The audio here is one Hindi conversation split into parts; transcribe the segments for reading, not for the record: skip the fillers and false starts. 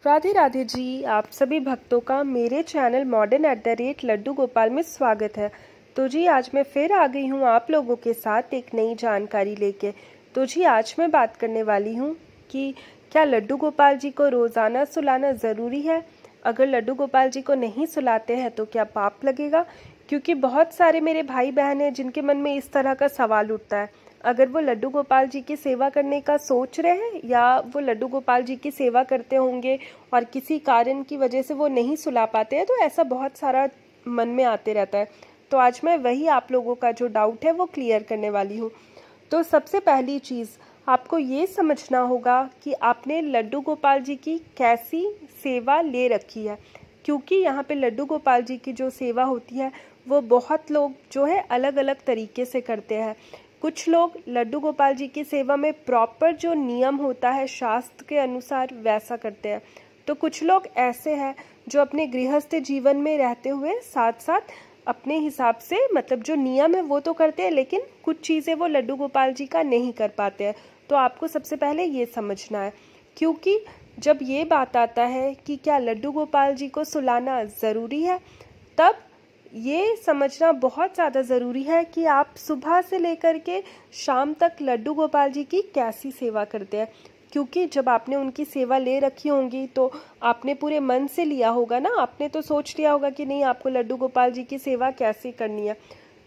राधे राधे जी। आप सभी भक्तों का मेरे चैनल modern@लड्डू गोपाल में स्वागत है। तो जी आज मैं फिर आ गई हूँ आप लोगों के साथ एक नई जानकारी लेके। तो जी आज मैं बात करने वाली हूँ कि क्या लड्डू गोपाल जी को रोज़ाना सुलाना ज़रूरी है। अगर लड्डू गोपाल जी को नहीं सुलाते हैं तो क्या पाप लगेगा। क्योंकि बहुत सारे मेरे भाई बहन हैं जिनके मन में इस तरह का सवाल उठता है। अगर वो लड्डू गोपाल जी की सेवा करने का सोच रहे हैं या वो लड्डू गोपाल जी की सेवा करते होंगे और किसी कारण की वजह से वो नहीं सुला पाते हैं, तो ऐसा बहुत सारा मन में आते रहता है। तो आज मैं वही आप लोगों का जो डाउट है वो क्लियर करने वाली हूँ। तो सबसे पहली चीज़ आपको ये समझना होगा कि आपने लड्डू गोपाल जी की कैसी सेवा ले रखी है। क्योंकि यहाँ पे लड्डू गोपाल जी की जो सेवा होती है वो बहुत लोग जो है अलग अलग तरीके से करते हैं। कुछ लोग लड्डू गोपाल जी की सेवा में प्रॉपर जो नियम होता है शास्त्र के अनुसार वैसा करते हैं। तो कुछ लोग ऐसे हैं जो अपने गृहस्थ जीवन में रहते हुए साथ साथ अपने हिसाब से मतलब जो नियम है वो तो करते हैं, लेकिन कुछ चीज़ें वो लड्डू गोपाल जी का नहीं कर पाते हैं। तो आपको सबसे पहले ये समझना है, क्योंकि जब ये बात आता है कि क्या लड्डू गोपाल जी को सुलाना ज़रूरी है, तब ये समझना बहुत ज़्यादा ज़रूरी है कि आप सुबह से लेकर के शाम तक लड्डू गोपाल जी की कैसी सेवा करते हैं। क्योंकि जब आपने उनकी सेवा ले रखी होंगी तो आपने पूरे मन से लिया होगा ना, आपने तो सोच लिया होगा कि नहीं आपको लड्डू गोपाल जी की सेवा कैसे करनी है।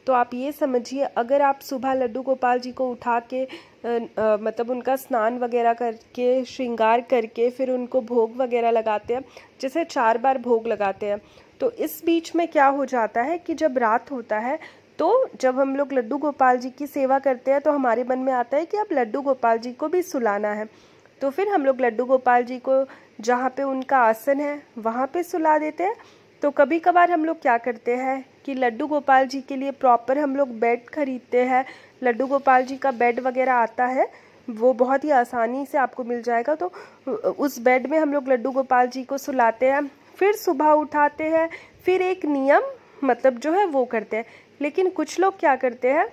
तो आप ये समझिए, अगर आप सुबह लड्डू गोपाल जी को उठा के मतलब उनका स्नान वगैरह करके श्रृंगार करके फिर उनको भोग वगैरह लगाते हैं, जैसे 4 बार भोग लगाते हैं, तो इस बीच में क्या हो जाता है कि जब रात होता है तो जब हम लोग लड्डू गोपाल जी की सेवा करते हैं तो हमारे मन में आता है कि अब लड्डू गोपाल जी को भी सुलाना है। तो फिर हम लोग लड्डू गोपाल जी को जहाँ पे उनका आसन है वहाँ पे सुला देते हैं। तो कभी कभार हम लोग क्या करते हैं कि लड्डू गोपाल जी के लिए प्रॉपर हम लोग बेड खरीदते हैं। लड्डू गोपाल जी का बेड वगैरह आता है, वो बहुत ही आसानी से आपको मिल जाएगा। तो उस बेड में हम लोग लड्डू गोपाल जी को सुलाते हैं, फिर सुबह उठाते हैं, फिर एक नियम मतलब जो है वो करते हैं। लेकिन कुछ लोग क्या करते हैं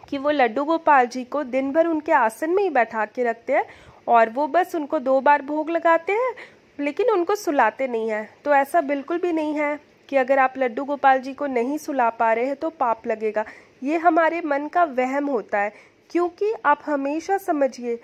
कि वो लड्डू गोपाल जी को दिन भर उनके आसन में ही बैठा के रखते हैं और वो बस उनको 2 बार भोग लगाते हैं, लेकिन उनको सुलाते नहीं हैं। तो ऐसा बिल्कुल भी नहीं है कि अगर आप लड्डू गोपाल जी को नहीं सुला पा रहे हैं तो पाप लगेगा। ये हमारे मन का वहम होता है। क्योंकि आप हमेशा समझिए,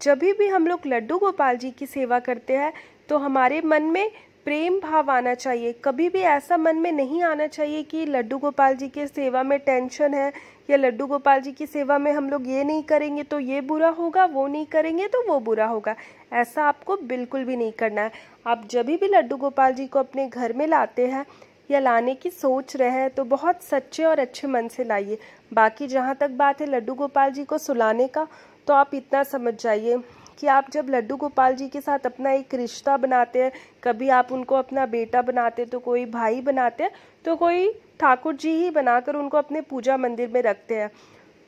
जब भी हम लोग लड्डू गोपाल जी की सेवा करते हैं तो हमारे मन में प्रेम भाव आना चाहिए। कभी भी ऐसा मन में नहीं आना चाहिए कि लड्डू गोपाल जी की सेवा में टेंशन है या लड्डू गोपाल जी की सेवा में हम लोग ये नहीं करेंगे तो ये बुरा होगा, वो नहीं करेंगे तो वो बुरा होगा। ऐसा आपको बिल्कुल भी नहीं करना है। आप जब भी लड्डू गोपाल जी को अपने घर में लाते हैं या लाने की सोच रहे हैं तो बहुत सच्चे और अच्छे मन से लाइए। बाकी जहाँ तक बात है लड्डू गोपाल जी को सुलाने का, तो आप इतना समझ जाइए कि आप जब लड्डू गोपाल जी के साथ अपना एक रिश्ता बनाते हैं, कभी आप उनको अपना बेटा बनाते तो कोई भाई बनाते हैं, तो कोई ठाकुर जी ही बनाकर उनको अपने पूजा मंदिर में रखते हैं।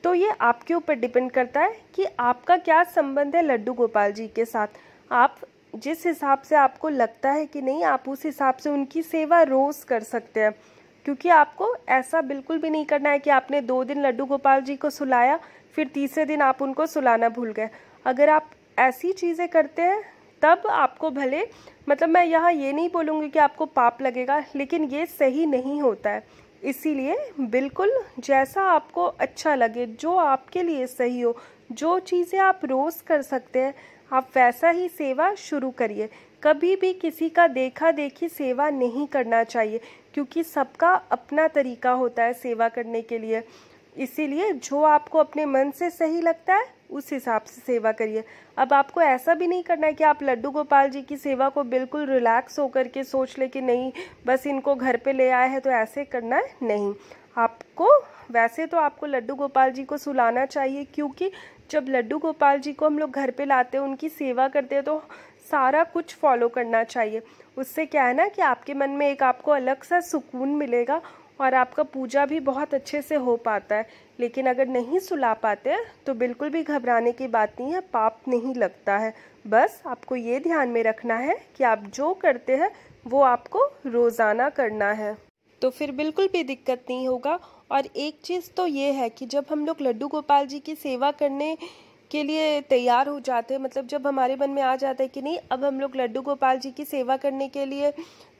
तो ये आपके ऊपर डिपेंड करता है कि आपका क्या संबंध है लड्डू गोपाल जी के साथ। आप जिस हिसाब से आपको लगता है कि नहीं, आप उस हिसाब से उनकी सेवा रोज़ कर सकते हैं। क्योंकि आपको ऐसा बिल्कुल भी नहीं करना है कि आपने 2 दिन लड्डू गोपाल जी को सुलाया फिर तीसरे दिन आप उनको सुलाना भूल गए। अगर आप ऐसी चीज़ें करते हैं तब आपको भले मतलब मैं यहाँ ये नहीं बोलूँगी कि आपको पाप लगेगा, लेकिन ये सही नहीं होता है। इसीलिए बिल्कुल जैसा आपको अच्छा लगे, जो आपके लिए सही हो, जो चीज़ें आप रोज़ कर सकते हैं आप वैसा ही सेवा शुरू करिए। कभी भी किसी का देखा देखी सेवा नहीं करना चाहिए, क्योंकि सबका अपना तरीका होता है सेवा करने के लिए। इसीलिए जो आपको अपने मन से सही लगता है उस हिसाब से सेवा करिए। अब आपको ऐसा भी नहीं करना है कि आप लड्डू गोपाल जी की सेवा को बिल्कुल रिलैक्स होकर के सोच ले कि नहीं बस इनको घर पे ले आए हैं तो ऐसे करना है, नहीं। आपको वैसे तो आपको लड्डू गोपाल जी को सुलाना चाहिए, क्योंकि जब लड्डू गोपाल जी को हम लोग घर पे लाते हैं उनकी सेवा करते हैं तो सारा कुछ फॉलो करना चाहिए। उससे क्या है ना कि आपके मन में एक आपको अलग सा सुकून मिलेगा और आपका पूजा भी बहुत अच्छे से हो पाता है। लेकिन अगर नहीं सुला पाते हैं तो बिल्कुल भी घबराने की बात नहीं है, पाप नहीं लगता है। बस आपको ये ध्यान में रखना है कि आप जो करते हैं वो आपको रोज़ाना करना है, तो फिर बिल्कुल भी दिक्कत नहीं होगा। और एक चीज़ तो ये है कि जब हम लोग लड्डू गोपाल जी की सेवा करने के लिए तैयार हो जाते हैं, मतलब जब हमारे मन में आ जाता है कि नहीं अब हम लोग लड्डू गोपाल जी की सेवा करने के लिए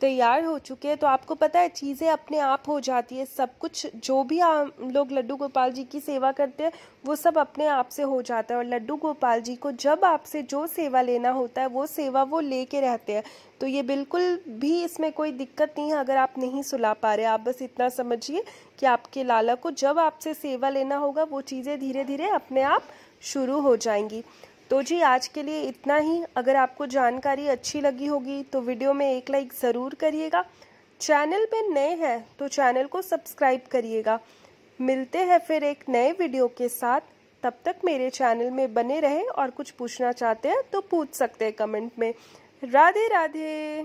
तैयार हो चुके हैं, तो आपको पता है चीज़ें अपने आप हो जाती है। सब कुछ जो भी हम लोग लड्डू गोपाल जी की सेवा करते हैं वो सब अपने आप से हो जाता है। और लड्डू गोपाल जी को जब आपसे जो सेवा लेना होता है वो सेवा वो लेके रहते हैं। तो ये बिल्कुल भी इसमें कोई दिक्कत नहीं है अगर आप नहीं सुला पा रहे। आप बस इतना समझिए कि आपके लाला को जब आपसे सेवा लेना होगा वो चीज़ें धीरे धीरे अपने आप शुरू हो जाएंगी। तो जी आज के लिए इतना ही। अगर आपको जानकारी अच्छी लगी होगी तो वीडियो में एक लाइक ज़रूर करिएगा। चैनल पे नए हैं तो चैनल को सब्सक्राइब करिएगा। मिलते हैं फिर एक नए वीडियो के साथ। तब तक मेरे चैनल में बने रहें और कुछ पूछना चाहते हैं तो पूछ सकते हैं कमेंट में। राधे राधे।